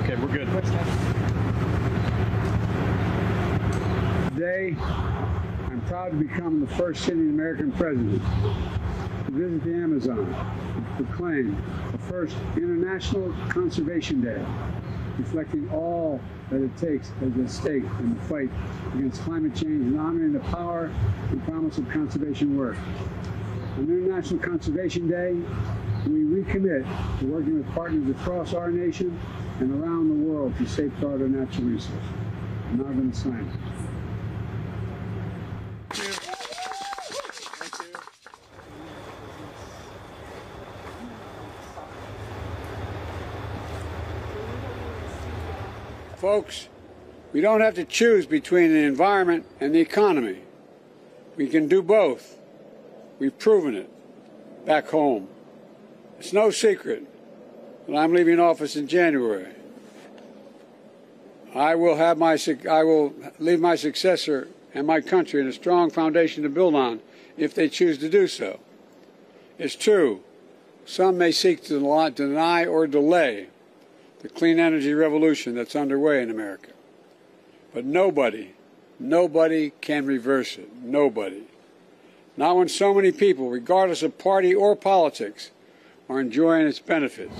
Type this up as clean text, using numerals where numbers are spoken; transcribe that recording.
Okay, we're good. Today, I'm proud to become the first sitting American president to visit the Amazon and proclaim the first International Conservation Day, reflecting all that it takes as a stake in the fight against climate change and honoring the power and promise of conservation work. On International Conservation Day, we recommit to working with partners across our nation and around the world to safeguard our natural resources. I'm now going to sign it. Folks, we don't have to choose between the environment and the economy. We can do both. We've proven it back home. It's no secret that I'm leaving office in January. I will leave my successor and my country in a strong foundation to build on if they choose to do so. It's true, some may seek to deny or delay the clean energy revolution that's underway in America. But nobody can reverse it. Nobody. Not when so many people, regardless of party or politics, are enjoying its benefits.